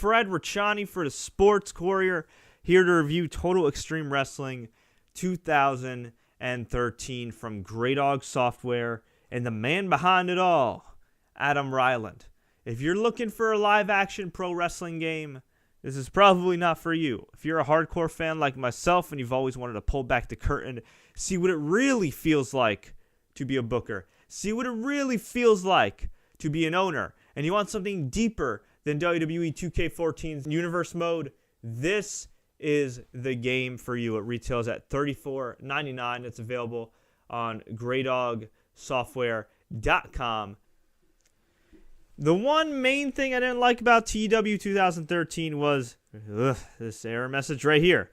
Fred Richani for the Sports Courier, here to review Total Extreme Wrestling 2013 from Grey Dog Software and the man behind it all, Adam Ryland. If you're looking for a live-action pro wrestling game, this is probably not for you. If you're a hardcore fan like myself and you've always wanted to pull back the curtain, see what it really feels like to be a booker, see what it really feels like to be an owner, and you want something deeper than WWE 2K14's Universe Mode, this is the game for you. It retails at $34.99. It's available on GreyDogSoftware.com. The one main thing I didn't like about TW 2013 was this error message right here.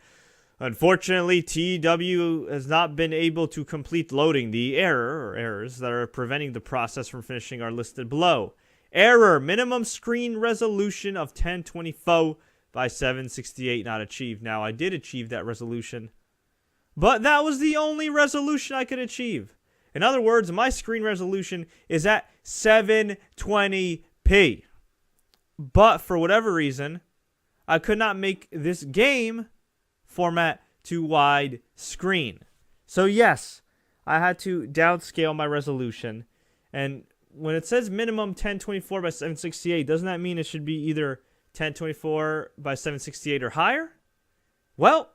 Unfortunately, TW has not been able to complete loading. The errors that are preventing the process from finishing are listed below. Error, minimum screen resolution of 1024 by 768 not achieved. Now, I did achieve that resolution, but that was the only resolution I could achieve. In other words, my screen resolution is at 720p. But for whatever reason, I could not make this game format to wide screen. So yes, I had to downscale my resolution. And when it says minimum 1024 by 768, doesn't that mean it should be either 1024 by 768 or higher? Well,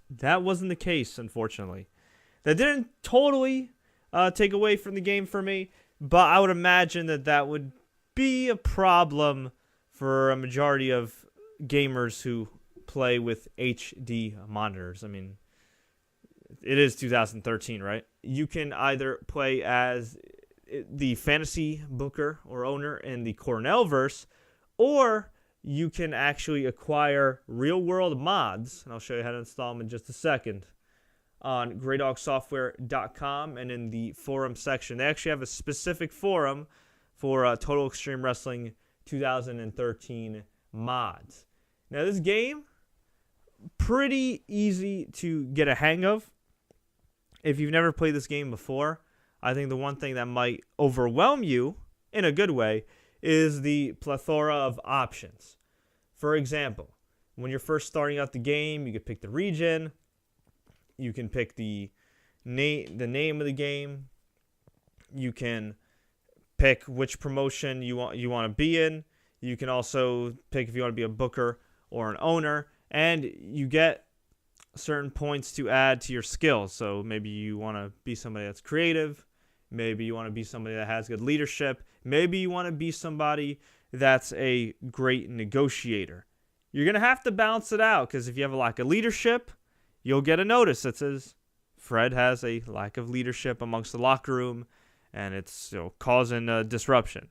that wasn't the case, unfortunately. That didn't totally take away from the game for me, but I would imagine that would be a problem for a majority of gamers who play with HD monitors. I mean, it is 2013, right? You can either play as the fantasy booker or owner in the Cornellverse, or you can actually acquire real-world mods, and I'll show you how to install them in just a second, on GreyDogSoftware.com and in the forum section. They actually have a specific forum for Total Extreme Wrestling 2013 mods. Now, this game, pretty easy to get a hang of. If you've never played this game before, I think the one thing that might overwhelm you, in a good way, is the plethora of options. For example, when you're first starting out the game, you can pick the region, you can pick the name of the game, you can pick which promotion you want to be in, you can also pick if you want to be a booker or an owner, and you get certain points to add to your skills. So maybe you want to be somebody that's creative, maybe you want to be somebody that has good leadership, maybe you want to be somebody that's a great negotiator. You're going to have to balance it out, because if you have a lack of leadership, you'll get a notice that says Fred has a lack of leadership amongst the locker room, and it's causing disruption.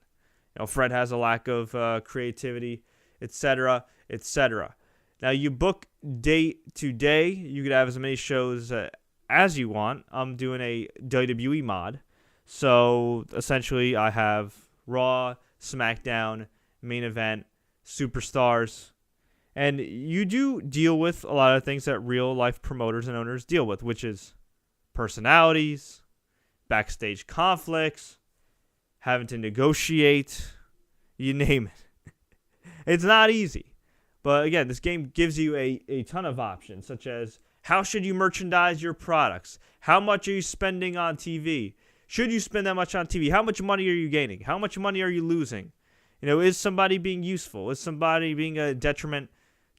Fred has a lack of creativity, etc., etc. Now, you book day to day. You could have as many shows as you want. I'm doing a WWE mod. So, essentially, I have Raw, SmackDown, Main Event, Superstars. And you do deal with a lot of things that real-life promoters and owners deal with, which is personalities, backstage conflicts, having to negotiate, you name it. It's not easy. But again, this game gives you a ton of options, such as how should you merchandise your products? How much are you spending on TV? Should you spend that much on TV? How much money are you gaining? How much money are you losing? Is somebody being useful? Is somebody being a detriment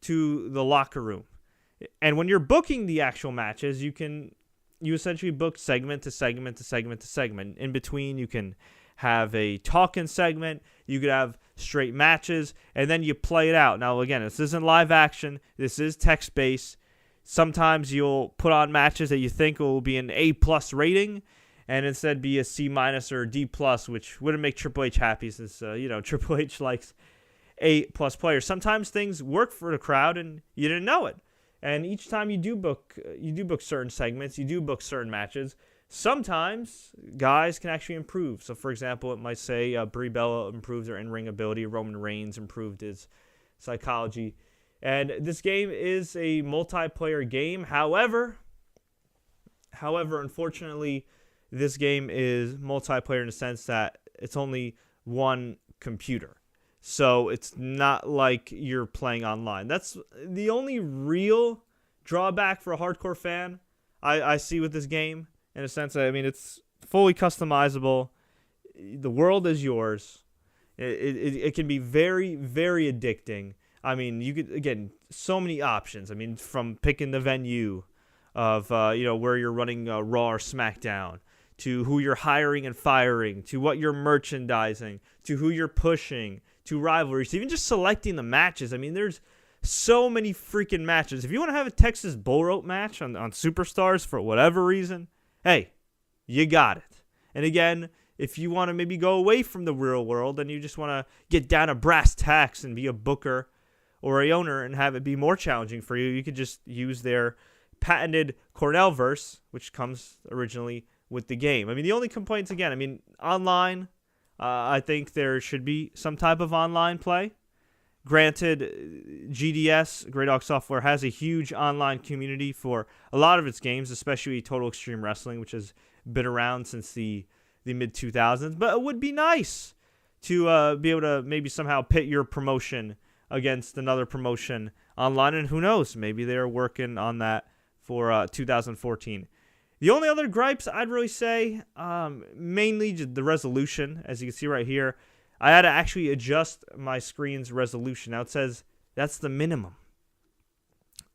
to the locker room? And when you're booking the actual matches, you essentially book segment to segment to segment to segment. In between, you can have a talking segment, you could have straight matches, and then you play it out. Now, again, this isn't live action. This is text-based. Sometimes you'll put on matches that you think will be an A+ rating, and instead be a C- or a D+, which wouldn't make Triple H happy, since, Triple H likes A+ players. Sometimes things work for the crowd, and you didn't know it. And each time you do book certain segments, you do book certain matches, sometimes guys can actually improve. So, for example, it might say Brie Bella improved her in-ring ability, Roman Reigns improved his psychology. And this game is a multiplayer game. However, unfortunately, this game is multiplayer in the sense that it's only one computer. So it's not like you're playing online. That's the only real drawback for a hardcore fan I see with this game, in a sense. I mean, it's fully customizable. The world is yours. It can be very, very addicting. I mean, you could, again, so many options. I mean, from picking the venue of, where you're running Raw or SmackDown, to who you're hiring and firing, to what you're merchandising, to who you're pushing, to rivalries, even just selecting the matches. I mean, there's so many freaking matches. If you want to have a Texas Bull Rope match on Superstars for whatever reason, hey, you got it. And again, if you want to maybe go away from the real world and you just want to get down to brass tacks and be a booker or a owner and have it be more challenging for you, you could just use their patented Cornellverse, which comes originally with the game. I mean, the only complaints, again, I mean, online, I think there should be some type of online play. Granted, GDS, Grey Dog Software, has a huge online community for a lot of its games, especially Total Extreme Wrestling, which has been around since the mid-2000s. But it would be nice to be able to maybe somehow pit your promotion against another promotion online. And who knows, maybe they're working on that for 2014. The only other gripes I'd really say, mainly the resolution. As you can see right here, I had to actually adjust my screen's resolution. Now it says that's the minimum.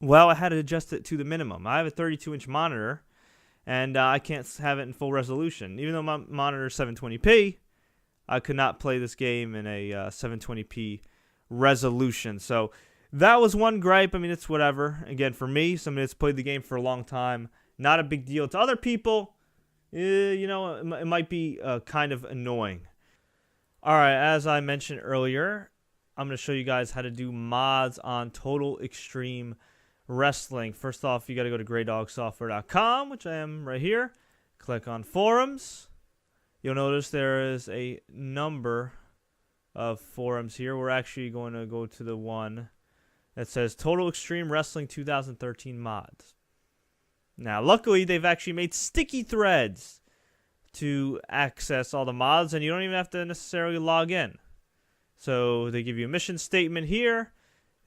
Well, I had to adjust it to the minimum. I have a 32-inch monitor, and I can't have it in full resolution. Even though my monitor is 720p, I could not play this game in a 720p resolution. So that was one gripe. I mean, it's whatever. Again, for me, somebody that's played the game for a long time, not a big deal. To other people, it might be kind of annoying. All right, as I mentioned earlier, I'm going to show you guys how to do mods on Total Extreme Wrestling. First off, you got to go to greydogsoftware.com, which I am right here. Click on forums. You'll notice there is a number of forums here. We're actually going to go to the one that says Total Extreme Wrestling 2013 mods. Now, luckily, they've actually made sticky threads to access all the mods, and you don't even have to necessarily log in. So they give you a mission statement here.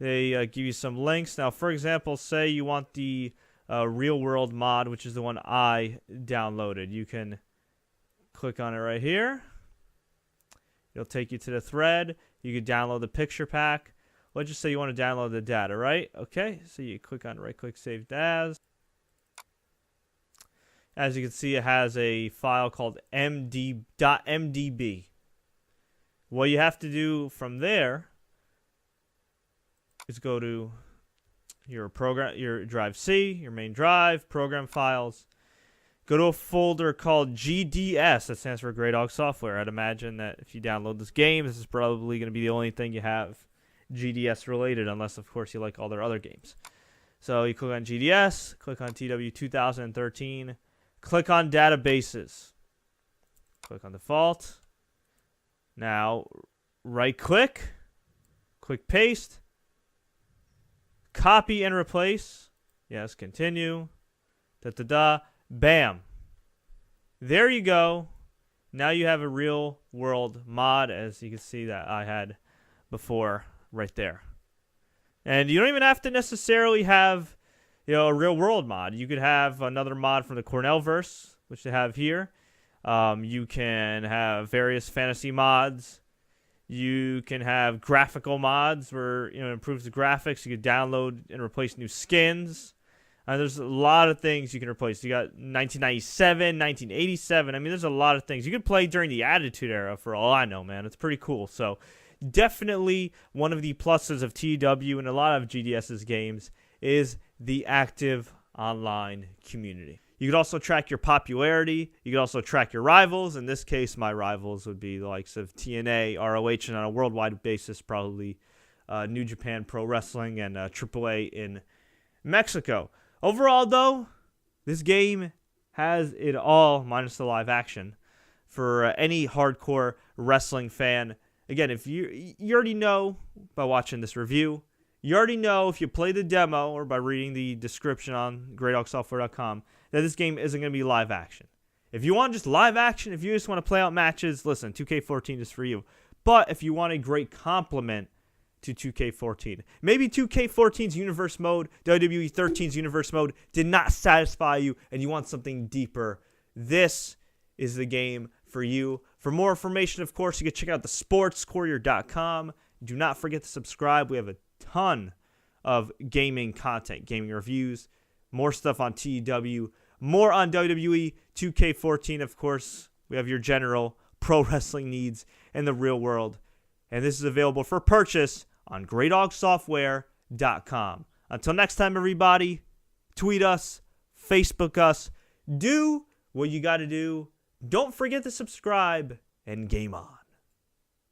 They give you some links. Now, for example, say you want the Real World mod, which is the one I downloaded. You can click on it right here. It'll take you to the thread. You can download the picture pack. Let's just say you want to download the data, right? Okay, so you click on right-click, save as. As you can see, it has a file called md.mdb. What you have to do from there is go to your program, your drive C, your main drive, program files. Go to a folder called GDS. That stands for Grey Dog Software. I'd imagine that if you download this game, this is probably going to be the only thing you have GDS related, unless, of course, you like all their other games. So you click on GDS, click on TW 2013. Click on databases. Click on default. Now, right-click. Click paste. Copy and replace. Yes, continue. Bam. There you go. Now you have a real-world mod, as you can see that I had before right there. And you don't even have to necessarily have a real-world mod. You could have another mod from the Cornellverse, which they have here. You can have various fantasy mods. You can have graphical mods where it improves the graphics. You can download and replace new skins. There's a lot of things you can replace. You got 1997, 1987. I mean, there's a lot of things. You could play during the Attitude Era for all I know, man. It's pretty cool. So definitely one of the pluses of TW and a lot of GDS's games is the active online community. You could also track your popularity. You could also track your rivals. In this case, my rivals would be the likes of TNA, ROH, and on a worldwide basis, probably New Japan Pro Wrestling and AAA in Mexico. Overall, though, this game has it all, minus the live action, for any hardcore wrestling fan. Again, if you already know by watching this review, you already know if you play the demo or by reading the description on greydogsoftware.com that this game isn't going to be live action. If you want just live action, if you just want to play out matches, listen, 2K14 is for you. But if you want a great complement to 2K14, maybe 2K14's universe mode, WWE 13's universe mode did not satisfy you and you want something deeper, this is the game for you. For more information, of course, you can check out thesportscourier.com. Do not forget to subscribe. We have a ton of gaming content, gaming reviews, more stuff on TEW, more on WWE 2K14, of course. We have your general pro wrestling needs in the real world. And this is available for purchase on GreatDogSoftware.com. Until next time, everybody, tweet us, Facebook us, do what you got to do. Don't forget to subscribe, and game on.